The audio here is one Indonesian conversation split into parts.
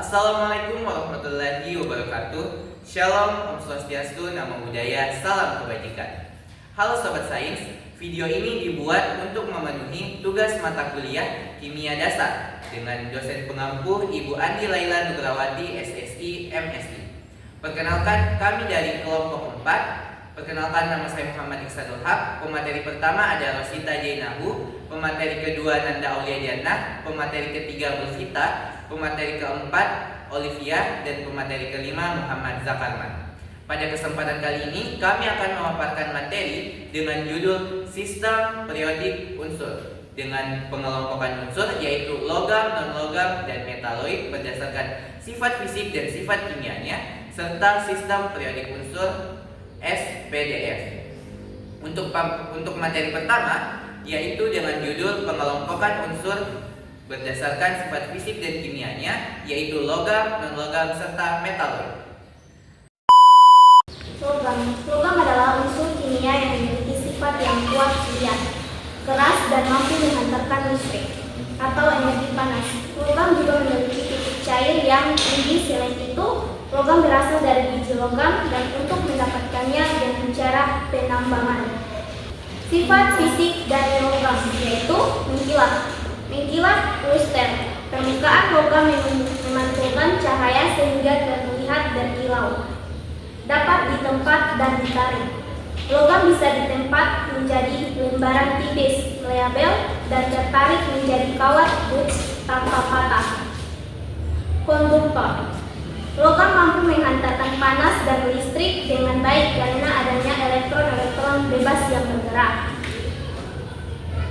Assalamualaikum warahmatullahi wabarakatuh. Shalom, Om Swastiastu, Namo Buddhaya, salam kebajikan. Halo Sobat Sains, video ini dibuat untuk memenuhi tugas mata kuliah Kimia Dasar dengan dosen pengampu Ibu Andi Laila Nugrawati, SSI, MSI. Perkenalkan, kami dari kelompok 4. Perkenalkan, nama saya Muhammad Iksanul Haq. Pemateri pertama ada Rosita Jainahu, pemateri kedua Nanda Aulia Diana, pemateri ketiga Bulfita, pemateri keempat Olivia, dan pemateri kelima Muhammad Zakarman. Pada kesempatan kali ini kami akan memaparkan materi dengan judul Sistem Periodik Unsur dengan pengelompokan unsur yaitu logam, non-logam, dan metaloid berdasarkan sifat fisik dan sifat kimianya serta sistem periodik unsur SPDF. Untuk materi pertama yaitu dengan judul pengelompokan unsur berdasarkan sifat fisik dan kimianya yaitu logam, non-logam, serta metaloid. Logam adalah unsur kimia yang memiliki sifat yang kuat liat, keras, dan mampu menghantarkan listrik atau energi panas. Logam juga memiliki titik cair yang tinggi. Selain itu, logam berasal dari biji logam dan untuk mendapatkannya dengan cara penambangan. Sifat fisik dari logam yaitu mengkilap. Mengkilap luster. Permukaan logam memantulkan cahaya sehingga terlihat berkilau. Dapat ditempat dan ditarik. Logam bisa ditempat menjadi lembaran tipis, label, dan tertarik menjadi kawat bus tanpa patah. Konduktor. Logam mampu menghantarkan panas dan listrik dengan baik karena adanya elektron-elektron bebas yang bergerak.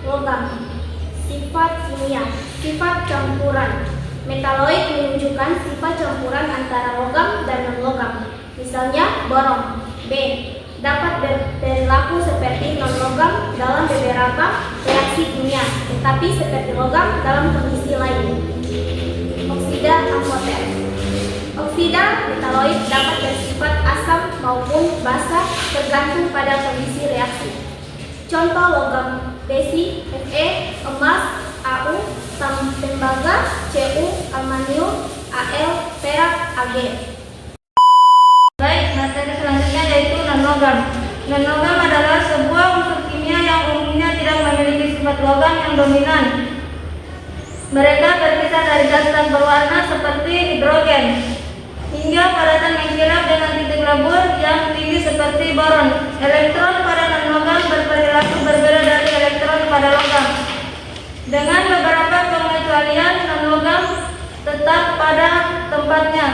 Logam. Sifat kimia. Sifat campuran. Metaloid menunjukkan sifat campuran antara logam dan non-logam. Misalnya boron, B, dapat berlaku seperti non-logam dalam beberapa reaksi kimia, tetapi seperti logam dalam kondisi lain. Oksida amfoter. Oksida metaloid dapat bersifat asam maupun basa tergantung pada kondisi reaksi. Contoh logam besi, Fe, emas, Au, tembaga, Cu, aluminium, Al, perak, Ag. Baik, materi selanjutnya yaitu non-logam. Non-logam adalah sebuah unsur kimia yang umumnya tidak memiliki sifat logam yang dominan. Mereka berpisah dari gas tan berwarna seperti hidrogen, hingga padatan mengkilap dengan titik lebur yang tinggi seperti boron. Elektron pada non-logam berperilaku berbeda dari elektron pada logam. Dengan beberapa pengecualian, non-logam tetap pada tempatnya,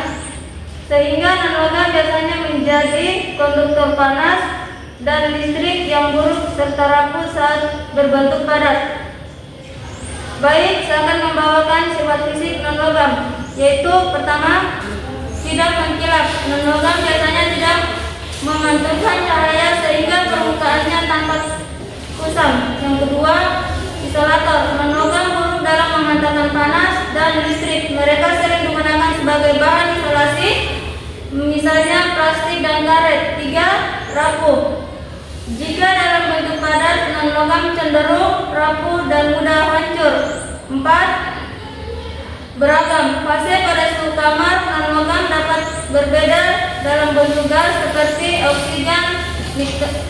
sehingga non-logam biasanya menjadi konduktor panas dan listrik yang buruk serta rapuh saat berbentuk padat. Baik, saya akan membawakan sifat fisik non-logam, yaitu pertama, tidak mengkilap. Non-logam biasanya tidak memantulkan cahaya sehingga permukaannya tampak kusam. Yang kedua, isolator. Non-logam buruk dalam menghantarkan panas dan listrik. Mereka sering digunakan sebagai bahan isolasi, misalnya plastik dan karet. 3. Rapuh. Jika dalam bentuk padat, non-logam cenderung rapuh dan mudah hancur. 4. Beragam. Fase pada suhu kamar, non-logam dapat berbeda dalam bentuk gas seperti oksigen,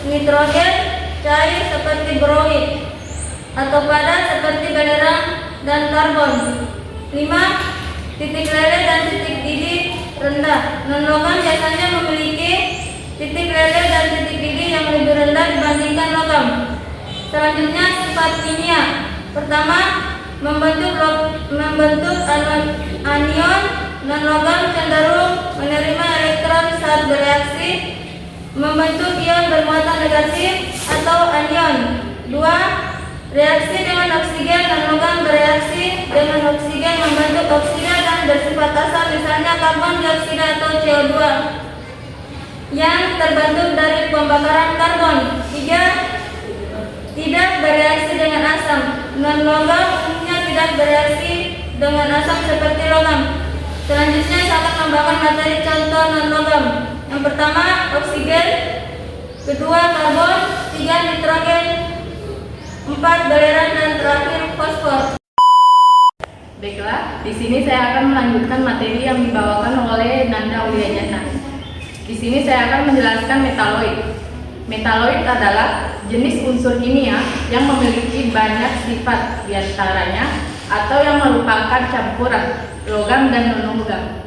nitrogen, cair seperti bromin, atau padat seperti belerang dan karbon. 5. Titik lele dan titik didih rendah. Non-logam biasanya memiliki titik lele dan titik didih yang lebih rendah dibandingkan logam. Selanjutnya sifat kimia. Pertama, membentuk anion. Non-logam cenderung menerima elektron saat bereaksi, membentuk ion bermuatan negatif atau anion. 2. Reaksi dengan oksigen. Non-logam bereaksi dengan oksigen membentuk oksida dan bersifat asam, misalnya karbon dioksida atau CO2 yang terbentuk dari pembakaran karbon. 3. Tidak bereaksi dengan asam. Non-logam umumnya tidak bereaksi dengan asam seperti logam. Selanjutnya saya akan membawakan materi contoh non-logam. Yang pertama, oksigen. Kedua, karbon. 3, nitrogen. 4, belerang, dan terakhir fosfor. Baiklah, di sini saya akan melanjutkan materi yang dibawakan oleh Nanda Auliajana. Di sini saya akan menjelaskan metaloid. Metaloid adalah jenis unsur kimia yang memiliki banyak sifat diantaranya atau yang merupakan campuran logam dan non-logam.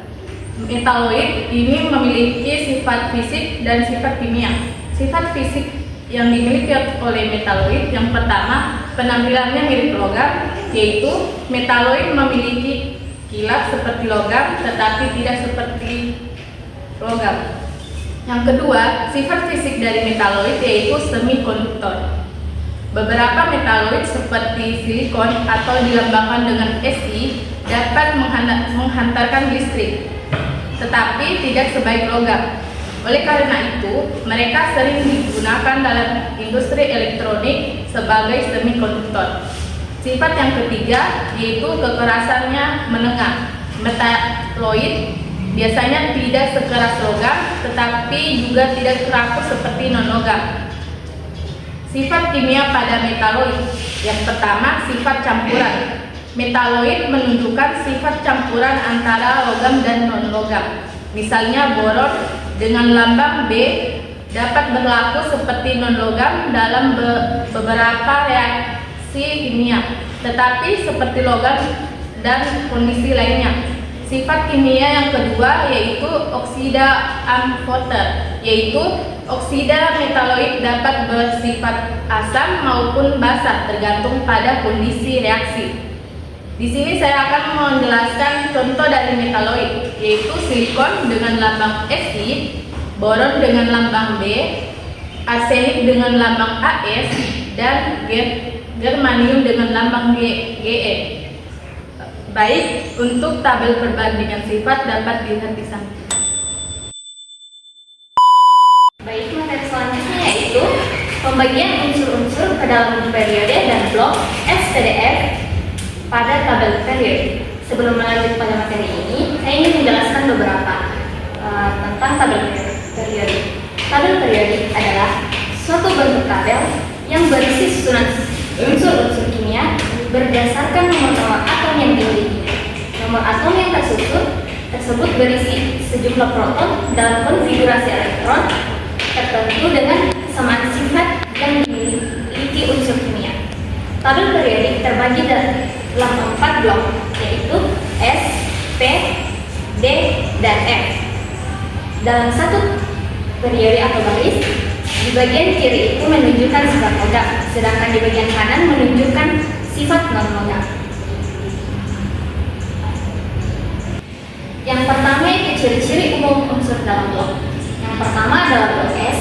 Metaloid ini memiliki sifat fisik dan sifat kimia. Sifat fisik yang dimiliki oleh metaloid yang pertama, penampilannya mirip logam, yaitu metaloid memiliki kilat seperti logam tetapi tidak seperti logam. Yang kedua, sifat fisik dari metaloid yaitu semikonduktor. Beberapa metaloid seperti silikon atau dilambangkan dengan Si dapat menghantarkan listrik, tetapi tidak sebaik logam. Oleh karena itu, mereka sering digunakan dalam industri elektronik sebagai semikonduktor. Sifat yang ketiga yaitu kekerasannya menengah. Metaloid biasanya tidak sekeras logam, tetapi juga tidak rapuh seperti non-logam. Sifat kimia pada metaloid. Yang pertama, sifat campuran. Metaloid menunjukkan sifat campuran antara logam dan non-logam. Misalnya boron dengan lambang B dapat berlaku seperti non-logam dalam beberapa reaksi kimia, tetapi seperti logam dan kondisi lainnya. Sifat kimia yang kedua yaitu oksida amfoter, yaitu oksida metaloid dapat bersifat asam maupun basa tergantung pada kondisi reaksi. Di sini saya akan menjelaskan contoh dari metaloid, yaitu silikon dengan lambang Fi, boron dengan lambang B, arsenik dengan lambang As, dan germanium dengan lambang Ge. Baik, untuk tabel perbandingan sifat dapat dilihat di samping. Baik, materi selanjutnya yaitu pembagian unsur-unsur ke dalam periode dan blok SPDF pada tabel periode. Sebelum melanjut pada materi ini, saya ingin menjelaskan beberapa tentang tabel periode. Tabel periode adalah suatu bentuk tabel yang berisi susunan unsur-unsur kimia berdasarkan nomor atom yang dimiliki. Nomor atom yang tersebut berisi sejumlah proton dalam konfigurasi elektron tertentu dengan kesamaan sifat yang dimiliki unsur kimia. Tabel periodik terbagi dalam 4 blok, yaitu S, P, D, dan F. Dalam satu periode atau baris, di bagian kiri itu menunjukkan sifat logam, sedangkan di bagian kanan menunjukkan sifat non-logam. Yang pertama itu ciri-ciri umum unsur dalam blok. Yang pertama adalah blok S,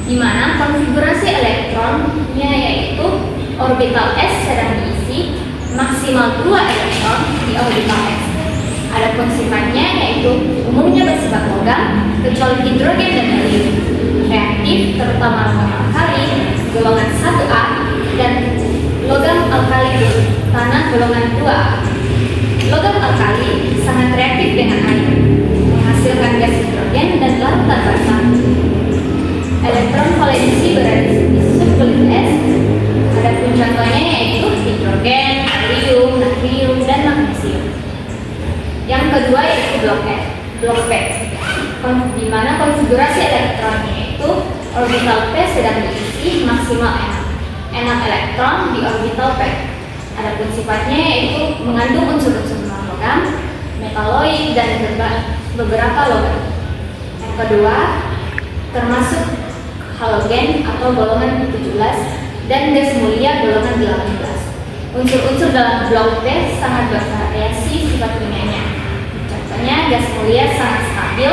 di mana konfigurasi elektronnya yaitu orbital S sedang diisi maksimal 2 elektron di orbital S. Adapun sifatnya yaitu umumnya bersifat logam kecuali hidrogen dan helium. Reaktif terutama logam alkali golongan 1A dan logam alkali tanah golongan 2A. Logam alkali sangat reaktif dengan air, menghasilkan gas hidrogen dan larutan basah. Elektron valensi berada di subkulit S. Adapun contohnya yaitu hidrogen, helium, natrium, dan magnesium. Yang kedua yaitu blok P, di mana konfigurasi elektronnya yaitu orbital P sedang diisi maksimal 6 elektron di orbital P. Adapun sifatnya yaitu mengandung unsur-unsur non-logam, metaloid, dan beberapa logam. Yang kedua termasuk halogen atau golongan 17 dan gas mulia golongan 18. Unsur-unsur dalam blok P sangat bervariasi sifat kimianya. Contohnya gas mulia sangat stabil,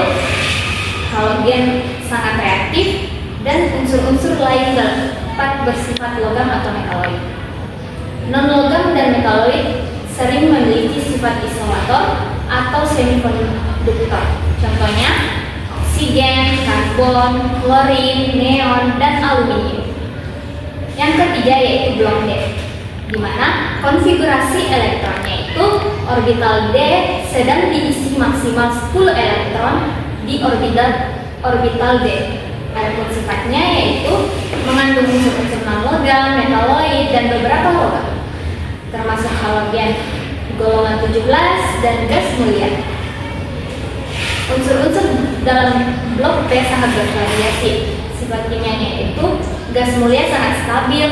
halogen sangat reaktif, dan unsur-unsur lain dapat bersifat logam atau metaloid. Non-logam dan metaloid sering memiliki sifat isolator atau semikonduktor. Contohnya oksigen, karbon, klorin, neon, dan aluminium. Yang ketiga yaitu blok D, di mana konfigurasi elektronnya itu orbital D sedang diisi maksimal 10 elektron di orbital D. Adapun sifatnya yaitu mengandung unsur-unsur non-logam, metaloid, dan beberapa logam, termasuk halogen golongan 17, dan gas mulia. Unsur-unsur dalam blok P sangat bervariasi. Sifat kimianya itu gas mulia sangat stabil,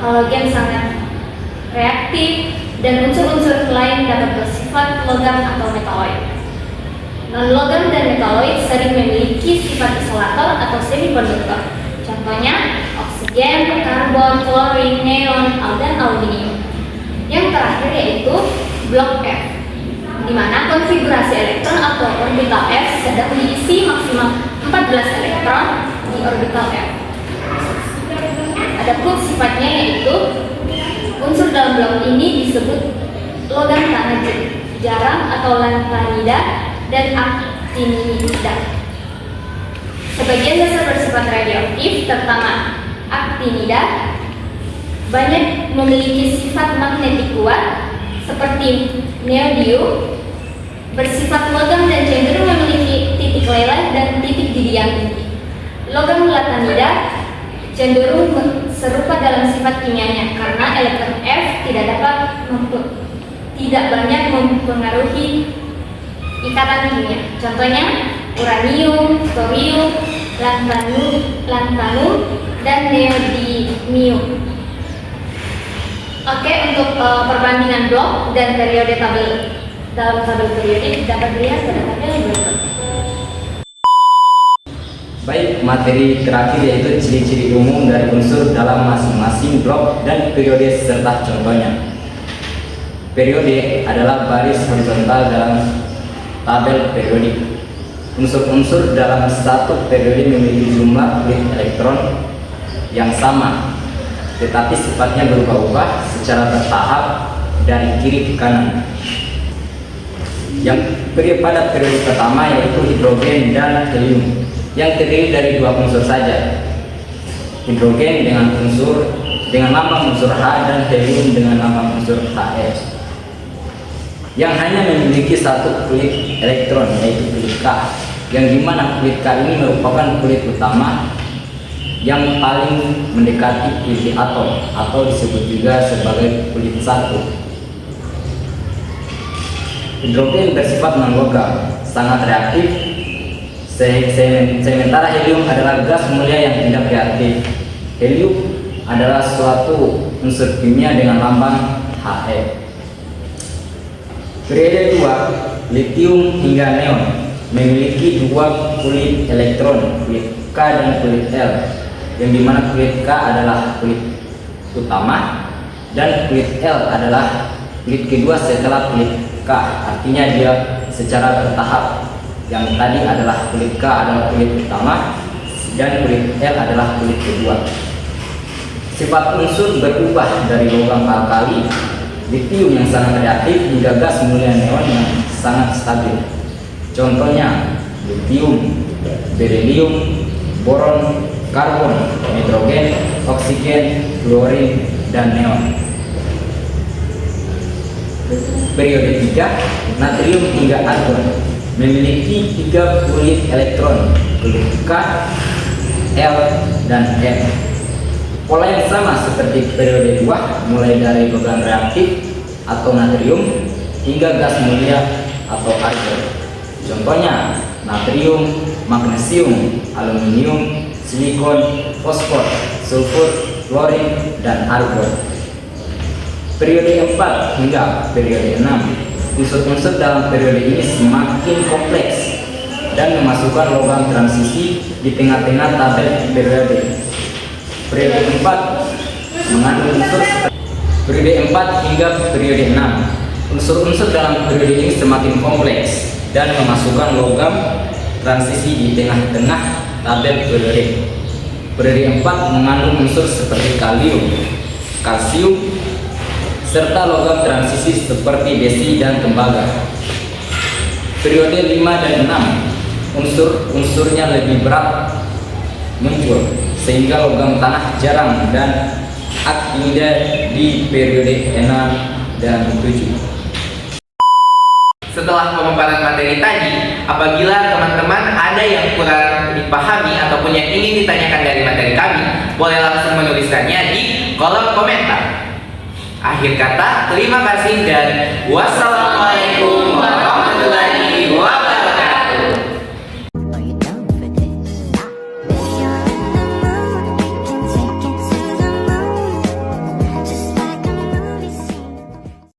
halogen sangat reaktif, dan unsur-unsur lain dapat bersifat logam atau metaloid. Non-logam dan metaloid sering memiliki sifat isolator atau semikonduktor. Contohnya oksigen, karbon, klorin, neon, dan aluminium. Yang terakhir yaitu blok F, di mana konfigurasi elektron atau orbital F sedang diisi maksimal 14 elektron di orbital F. Adapun sifatnya yaitu unsur dalam blok ini disebut logam tanah jarang atau lantanida dan aktinida. Sebagian dasar bersifat radioaktif, terutama aktinida, banyak memiliki sifat magnetik kuat seperti neodymium, bersifat logam dan cenderung memiliki titik leleh dan titik didih yang tinggi. Logam lantanida cenderung serupa dalam sifat kimianya karena elektron F tidak banyak mempengaruhi ikatan kimia. Contohnya uranium, thorium, lanthanum, dan neodymium. Oke, untuk perbandingan blok dan periode dalam tabel periodik dapat dilihat pada tabel yang berikut. Baik, materi terakhir yaitu ciri-ciri umum dari unsur dalam masing-masing blok dan periode serta contohnya. Periode adalah baris horizontal dalam tabel periodik. Unsur-unsur dalam satu periode memiliki jumlah kulit elektron yang sama, tetapi sifatnya berubah-ubah secara bertahap dari kiri ke kanan. Yang pada periode pertama yaitu hidrogen dan helium, yang terdiri dari dua unsur saja. Hidrogen dengan lambang unsur H dan helium dengan lambang unsur He, yang hanya memiliki satu kulit elektron yaitu kulit K, yang dimana kulit K ini merupakan kulit utama yang paling mendekati kulit atom atau disebut juga sebagai kulit satu. Hidrogen bersifat non-logam, sangat reaktif, sementara helium adalah gas mulia yang tidak reaktif. Helium adalah suatu unsur kimia dengan lambang He. Periode 2, litium hingga neon, memiliki dua kulit elektron, kulit K dan kulit L, yang dimana kulit K adalah kulit utama dan kulit L adalah kulit kedua setelah kulit K, artinya dia secara bertahap. Yang tadi adalah kulit K adalah kulit utama dan kulit L adalah kulit kedua. Sifat unsur berubah dari logam alkali, litium yang sangat reaktif, hingga gas mulia neon yang sangat stabil. Contohnya litium, berilium, boron, karbon, nitrogen, oksigen, fluorin, dan neon. Periode 3, natrium hingga argon, memiliki tiga kulit elektron, kulit K, L, dan M. Pola yang sama seperti periode 2, mulai dari logam reaktif atau natrium hingga gas mulia atau argon. Contohnya natrium, magnesium, aluminium, silikon, fosfor, sulfur, fluorin, dan argon. Periode 4 hingga periode 6, unsur-unsur dalam periode ini semakin kompleks dan memasukkan logam transisi di tengah-tengah tabel periode. Periode 4 mengandung unsur. Periode 4 hingga periode 6, unsur-unsur dalam periode ini semakin kompleks dan memasukkan logam transisi di tengah-tengah tabel periode. Periode 4 mengandung unsur seperti kalium, kalsium, serta logam transisi seperti besi dan tembaga. Periode 5 dan 6, unsur-unsurnya lebih berat muncul, sehingga logam tanah jarang dan aktinida di periode 6 dan 7. Setelah pemaparan materi tadi, apabila teman-teman ada yang kurang dipahami ataupun yang ingin ditanyakan dari materi kami, boleh langsung menuliskannya di kolom komentar. Akhir kata, terima kasih dan wassalam.